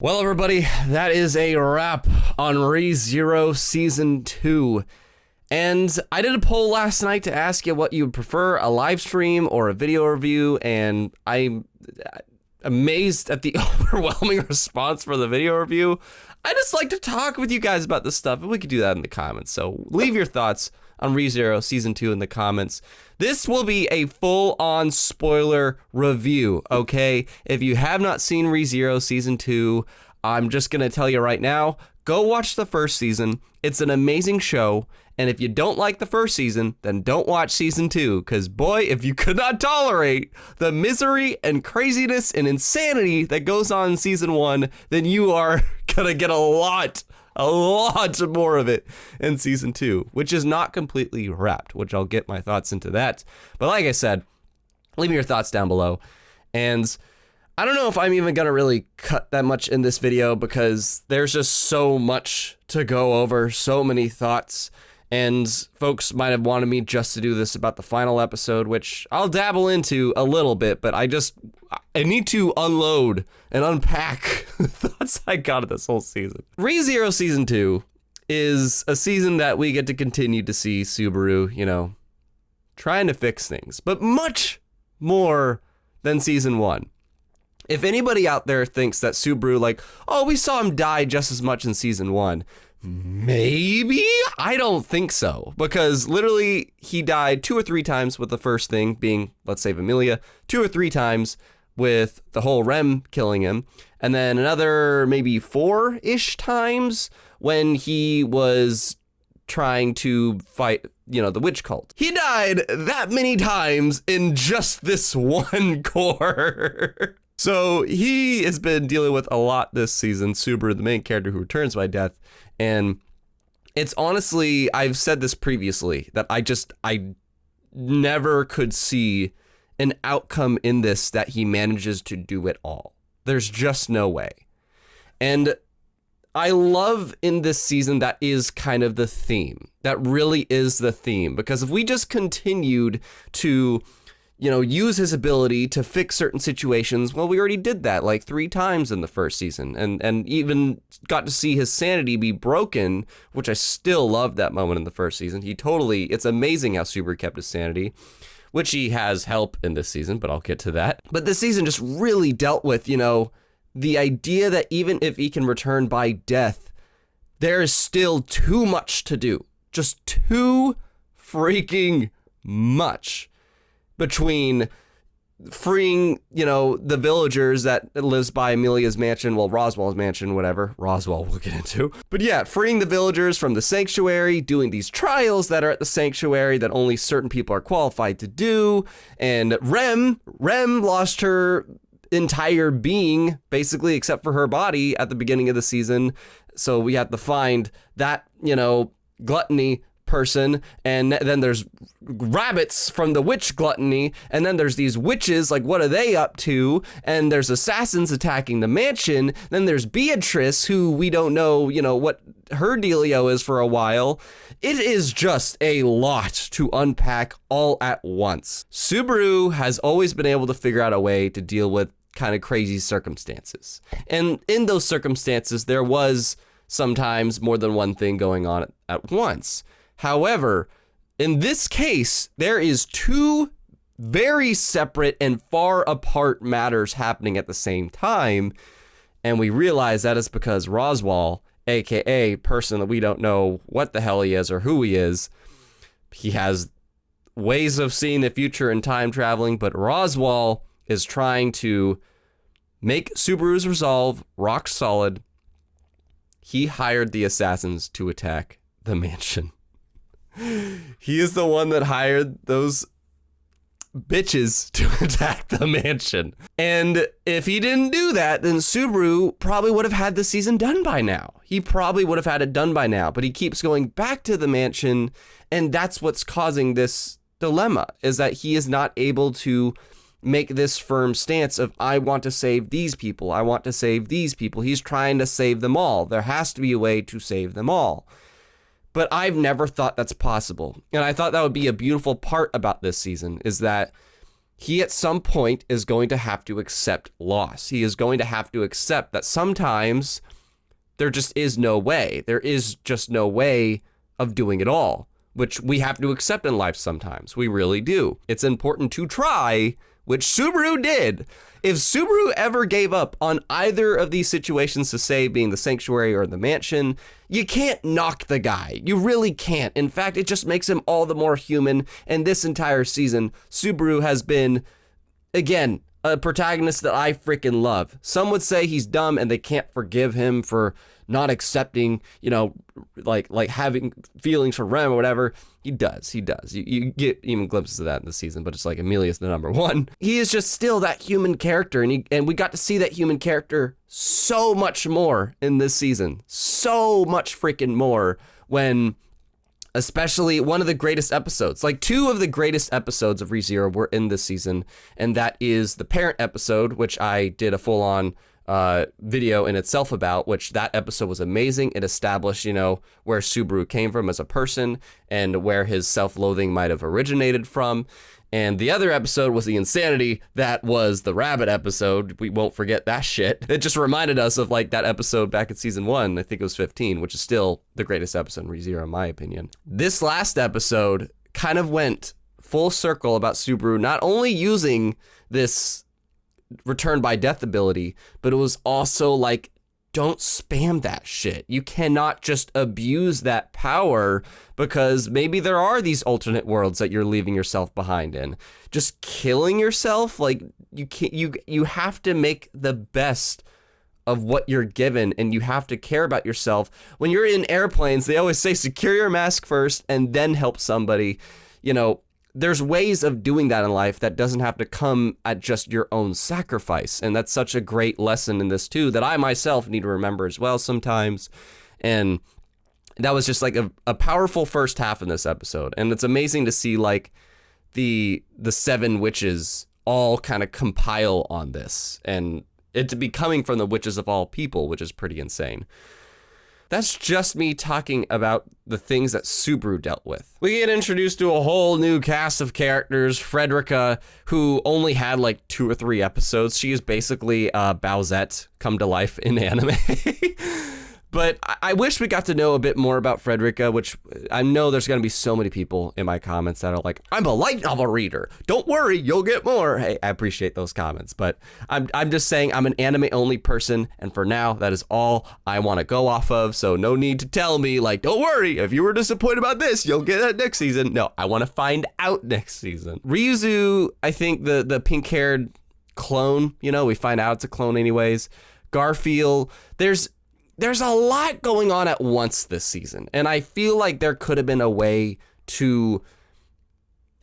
Well, everybody, that is a wrap on ReZero Season 2. And I did a poll last night to ask you what you would prefer, a live stream or a video review, and I'm amazed at the overwhelming response for the video review. I just like to talk with you guys about this stuff, and we could do that in the comments. So leave your thoughts on ReZero Season 2 in the comments. This will be a full-on spoiler review, okay? If you have not seen ReZero Season 2, I'm just going to tell you right now, go watch the first season. It's an amazing show, and if you don't like the first season, then don't watch Season 2, because boy, if you could not tolerate the misery and craziness and insanity that goes on in Season 1, then you are going to get a lot more of it in Season 2, which is not completely wrapped, which I'll get my thoughts into that. But like I said, leave me your thoughts down below. And I don't know if I'm even gonna really cut that much in this video because there's just so much to go over, so many thoughts. And folks might have wanted me just to do this about the final episode, which I'll dabble into a little bit, but I need to unload and unpack the thoughts I got of this whole season. ReZero Season 2 is a season that we get to continue to see Subaru, trying to fix things, but much more than Season 1. If anybody out there thinks that Subaru, we saw him die just as much in Season 1, maybe? I don't think so, because literally he died 2 or 3 times with the first thing being, let's save Emilia, 2 or 3 times with the whole Rem killing him, and then another maybe 4-ish times when he was trying to fight, the witch cult. He died that many times in just this one core. So he has been dealing with a lot this season, Subaru, the main character who returns by death. And it's honestly, I've said this previously, that I never could see an outcome in this that he manages to do it all. There's just no way. And I love in this season that is kind of the theme. That really is the theme. Because if we just continued to use his ability to fix certain situations. Well, we already did that 3 times in the first season and even got to see his sanity be broken, which I still loved that moment in the first season. It's amazing how Subaru kept his sanity, which he has help in this season, but I'll get to that. But this season just really dealt with, the idea that even if he can return by death, there is still too much to do. Just too freaking much. Between freeing, the villagers that lives by Emilia's mansion, Roswall's mansion, whatever, Roswall we'll get into. But yeah, freeing the villagers from the sanctuary, doing these trials that are at the sanctuary that only certain people are qualified to do, and Rem lost her entire being, basically, except for her body at the beginning of the season, so we have to find that, gluttony person, and then there's rabbits from the witch gluttony, and then there's these witches, what are they up to? And there's assassins attacking the mansion. Then there's Beatrice, who we don't know, what her dealio is for a while. It is just a lot to unpack all at once. Subaru has always been able to figure out a way to deal with kind of crazy circumstances, and in those circumstances there was sometimes more than one thing going on at once. However, in this case, there is 2 very separate and far apart matters happening at the same time, and we realize that is because Roswall, aka person that we don't know what the hell he is or who he is, he has ways of seeing the future and time traveling, but Roswall is trying to make Subaru's resolve rock solid. He hired the assassins to attack the mansion. He is the one that hired those bitches to attack the mansion. And if he didn't do that, then Subaru probably would have had the season done by now. He probably would have had it done by now, but he keeps going back to the mansion, and that's what's causing this dilemma, is that he is not able to make this firm stance of, I want to save these people, I want to save these people. He's trying to save them all. There has to be a way to save them all. But I've never thought that's possible. And I thought that would be a beautiful part about this season, is that he at some point is going to have to accept loss. He is going to have to accept that sometimes there just is no way. There is just no way of doing it all, which we have to accept in life sometimes. We really do. It's important to try, which Subaru did. If Subaru ever gave up on either of these situations, to say being the sanctuary or the mansion, you can't knock the guy. You really can't. In fact, it just makes him all the more human. And this entire season, Subaru has been, again, a protagonist that I freaking love. Some would say he's dumb and they can't forgive him for not accepting, you know, like having feelings for Rem or whatever. He does. You get even glimpses of that in the season, but it's like Emilia's the number one. He is just still that human character, and we got to see that human character so much more in this season. So much freaking more when, especially one of the greatest episodes, like two of the greatest episodes of ReZero were in this season, and that is the parent episode, which I did a full-on video in itself about, which that episode was amazing. It established, you know, where Subaru came from as a person and where his self-loathing might have originated from. And the other episode was the insanity. That was the rabbit episode. We won't forget that shit. It just reminded us of like that episode back in season 1, I think it was 15, which is still the greatest episode in ReZero in my opinion. This last episode kind of went full circle about Subaru not only using this return by death ability, but it was also like, don't spam that shit. You cannot just abuse that power, because maybe there are these alternate worlds that you're leaving yourself behind in. Just killing yourself, like you can't, you have to make the best of what you're given, and you have to care about yourself. When you're in airplanes, they always say secure your mask first and then help somebody. You know, there's ways of doing that in life that doesn't have to come at just your own sacrifice. And that's such a great lesson in this too, that I myself need to remember as well sometimes. And that was just like a powerful first half in this episode. And it's amazing to see like the 7 witches all kind of compile on this, and it to be coming from the witches of all people, which is pretty insane. That's just me talking about the things that Subaru dealt with. We get introduced to a whole new cast of characters. Frederica, who only had like 2 or 3 episodes. She is basically Bowsette come to life in anime. But I wish we got to know a bit more about Frederica, which I know there's going to be so many people in my comments that are like, I'm a light novel reader. Don't worry, you'll get more. Hey, I appreciate those comments, but I'm just saying I'm an anime only person. And for now, that is all I want to go off of. So no need to tell me like, don't worry, if you were disappointed about this, you'll get that next season. No, I want to find out next season. Ryuzu, I think the pink haired clone, you know, we find out it's a clone anyways. Garfield, there's a lot going on at once this season, and I feel like there could have been a way to,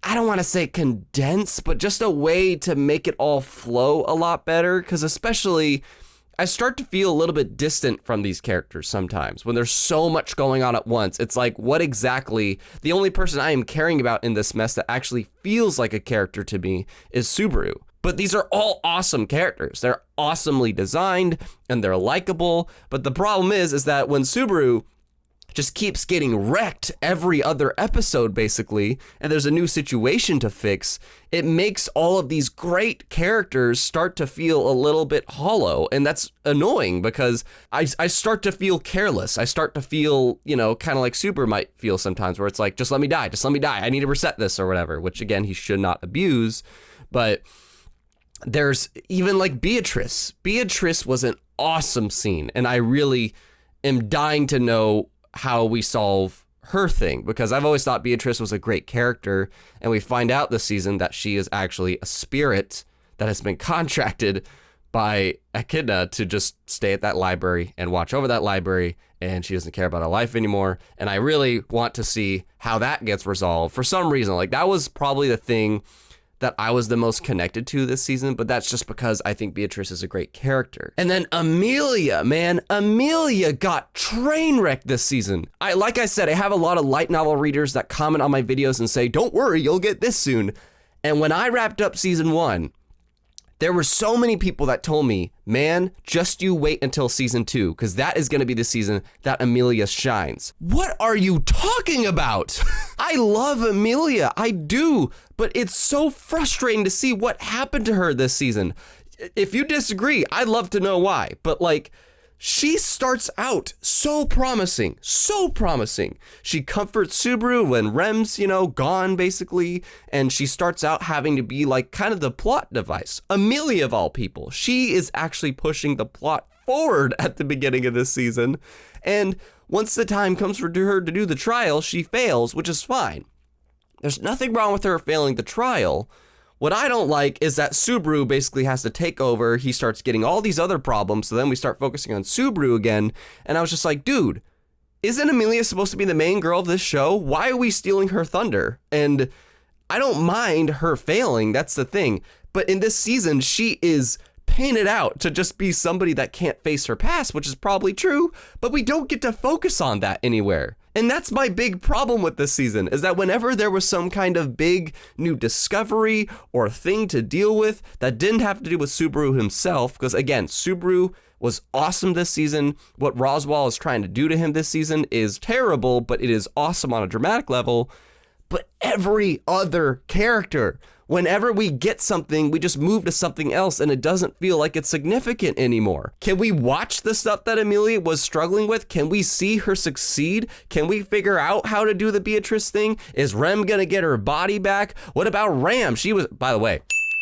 I don't want to say condense, but just a way to make it all flow a lot better, because especially I start to feel a little bit distant from these characters sometimes when there's so much going on at once. It's like, what exactly, the only person I am caring about in this mess that actually feels like a character to me is Subaru. But these are all awesome characters. They're awesomely designed and they're likable. But the problem is that when Subaru just keeps getting wrecked every other episode, basically, and there's a new situation to fix, it makes all of these great characters start to feel a little bit hollow. And that's annoying because I start to feel careless. I start to feel, you know, kind of like Super might feel sometimes, where it's like, just let me die. Just let me die. I need to reset this or whatever, which again, he should not abuse. But there's even like Beatrice. Beatrice was an awesome scene, and I really am dying to know how we solve her thing, because I've always thought Beatrice was a great character, and we find out this season that she is actually a spirit that has been contracted by Echidna to just stay at that library and watch over that library, and she doesn't care about her life anymore. And I really want to see how that gets resolved for some reason. Like, that was probably the thing that I was the most connected to this season, but that's just because I think Beatrice is a great character. And then Emilia, man, Emilia got train wrecked this season. Like I said, I have a lot of light novel readers that comment on my videos and say, don't worry, you'll get this soon. And when I wrapped up season 1, There were so many people that told me, man, just you wait until season 2, because that is going to be the season that Emilia shines. What are you talking about? I love Emilia, I do, but it's so frustrating to see what happened to her this season. If you disagree, I'd love to know why, but like, she starts out so promising, so promising. She comforts Subaru when Rem's, gone basically, and she starts out having to be like kind of the plot device. Emilia of all people, she is actually pushing the plot forward at the beginning of this season, and once the time comes for her to do the trial, she fails, which is fine. There's nothing wrong with her failing the trial. What I don't like is that Subaru basically has to take over. He starts getting all these other problems, so then we start focusing on Subaru again, and I was just like, dude, isn't Emilia supposed to be the main girl of this show? Why are we stealing her thunder? And I don't mind her failing, that's the thing, but in this season, she is painted out to just be somebody that can't face her past, which is probably true, but we don't get to focus on that anywhere. And that's my big problem with this season, is that whenever there was some kind of big new discovery or thing to deal with that didn't have to do with Subaru himself, because again, Subaru was awesome this season. What Roswall is trying to do to him this season is terrible, but it is awesome on a dramatic level. But every other character, whenever we get something, we just move to something else and it doesn't feel like it's significant anymore. Can we watch the stuff that Emilia was struggling with? Can we see her succeed? Can we figure out how to do the Beatrice thing? Is Rem gonna get her body back? What about Ram? She was, by the way,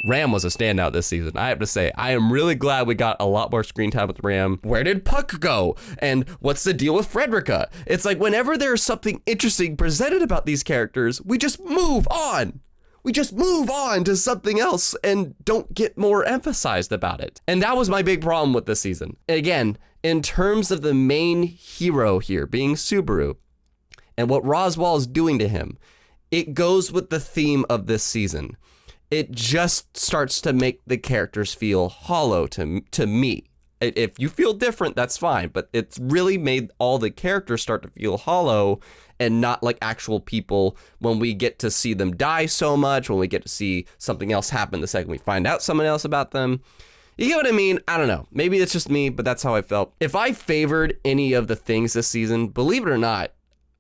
Ram was a standout this season. I have to say, I am really glad we got a lot more screen time with Ram. Where did Puck go? And what's the deal with Frederica? It's like whenever there's something interesting presented about these characters, we just move on. We just move on to something else and don't get more emphasized about it. And that was my big problem with this season. Again, in terms of the main hero here being Subaru and what Roswall is doing to him, it goes with the theme of this season. It just starts to make the characters feel hollow to me. If you feel different, that's fine, but it's really made all the characters start to feel hollow and not like actual people when we get to see them die so much, when we get to see something else happen the second we find out someone else about them. You get what I mean? I don't know. Maybe it's just me, but that's how I felt. If I favored any of the things this season, believe it or not,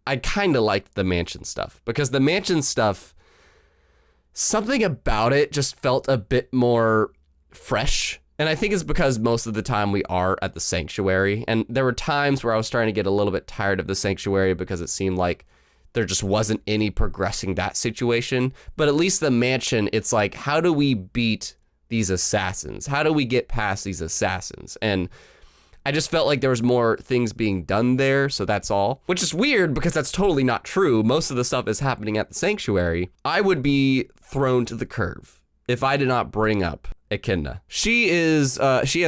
I kind of liked the mansion stuff, because the mansion stuff, something about it just felt a bit more fresh. And I think it's because most of the time we are at the sanctuary. And there were times where I was starting to get a little bit tired of the sanctuary because it seemed like there just wasn't any progressing that situation. But at least the mansion, it's like, how do we beat these assassins? How do we get past these assassins? And I just felt like there was more things being done there, so that's all. Which is weird because that's totally not true. Most of the stuff is happening at the sanctuary. I would be thrown to the curve if I did not bring up Echidna. She has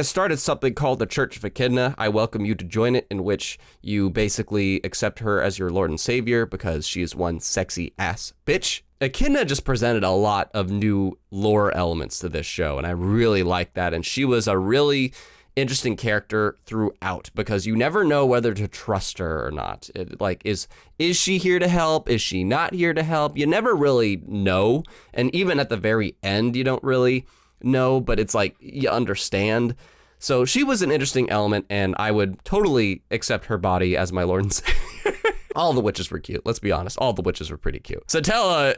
started something called the Church of Echidna. I welcome you to join it, in which you basically accept her as your Lord and Savior because she is one sexy ass bitch. Echidna just presented a lot of new lore elements to this show, and I really like that. And she was a really interesting character throughout because you never know whether to trust her or not. Is she here to help? Is she not here to help? You never really know. And even at the very end, you don't really know, but it's like you understand. So she was an interesting element, and I would totally accept her body as my Lord and Savior. All the witches were cute. Let's be honest. All the witches were pretty cute. Satella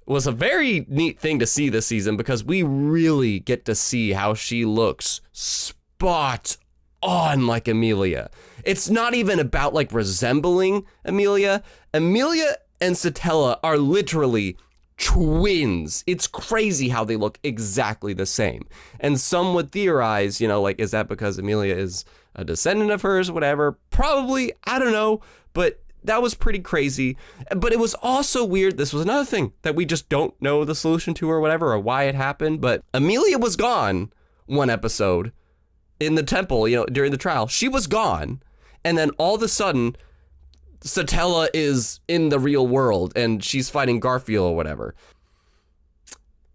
was a very neat thing to see this season because we really get to see how she looks spot on like Emilia. It's not even about like resembling Emilia. Emilia and Satella are literally twins. It's crazy how they look exactly the same. And some would theorize, is that because Emilia is a descendant of hers, whatever? Probably, I don't know, but that was pretty crazy. But it was also weird. This was another thing that we just don't know the solution to or whatever, or why it happened. But Emilia was gone one episode in the temple, during the trial. She was gone. And then all of a sudden, Satella is in the real world and she's fighting Garfield or whatever.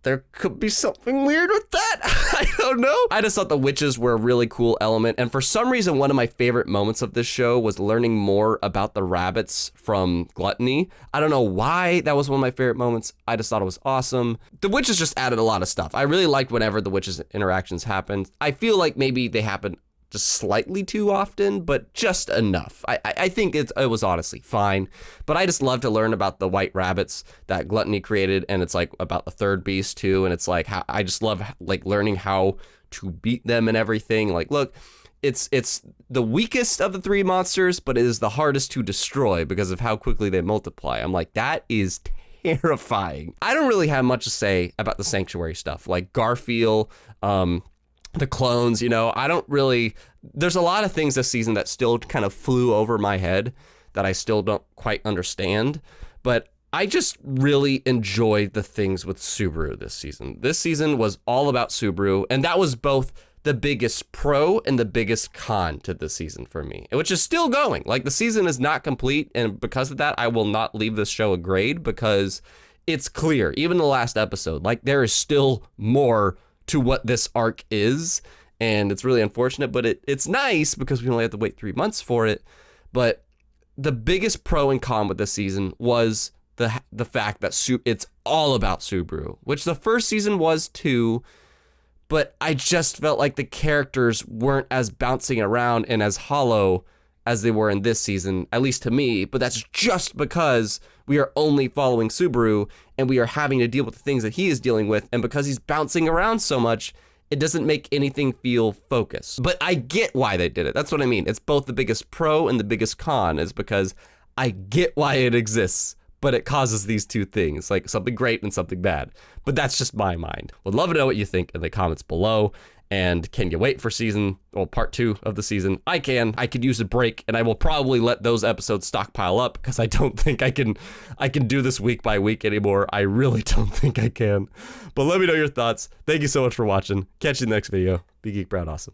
there could be something weird with that. I don't know. I just thought the witches were a really cool element. And for some reason, one of my favorite moments of this show was learning more about the rabbits from Gluttony. I don't know why that was one of my favorite moments. I just thought it was awesome. The witches just added a lot of stuff. I really liked whenever the witches interactions happened. I feel like maybe they happened just slightly too often, but just enough. I think it was honestly fine, but I just love to learn about the white rabbits that Gluttony created, and it's like about the third beast too, and it's like how I just love like learning how to beat them and everything. Like, look, it's the weakest of the three monsters, but it is the hardest to destroy because of how quickly they multiply. I'm like, that is terrifying. I don't really have much to say about the sanctuary stuff, like Garfield, the clones, you know, I don't really, there's a lot of things this season that still kind of flew over my head that I still don't quite understand, but I just really enjoyed the things with Subaru this season. This season was all about Subaru, and that was both the biggest pro and the biggest con to this season for me, which is still going. Like, the season is not complete, and because of that, I will not leave this show a grade because it's clear, even the last episode, like, there is still more to what this arc is, and it's really unfortunate, but it's nice because we only have to wait 3 months for it. But the biggest pro and con with this season was the fact that it's all about Subaru, which the first season was too, but I just felt like the characters weren't as bouncing around and as hollow as they were in this season, at least to me, but that's just because we are only following Subaru and we are having to deal with the things that he is dealing with, and because he's bouncing around so much, it doesn't make anything feel focused. But I get why they did it. That's what I mean. It's both the biggest pro and the biggest con, is because I get why it exists, but it causes these two things, like something great and something bad. But that's just my mind. Would love to know what you think in the comments below. And can you wait for part 2 of the season? I can. I could use a break, and I will probably let those episodes stockpile up because I don't think I can do this week by week anymore. I really don't think I can. But let me know your thoughts. Thank you so much for watching. Catch you in the next video. Be geek, proud, awesome.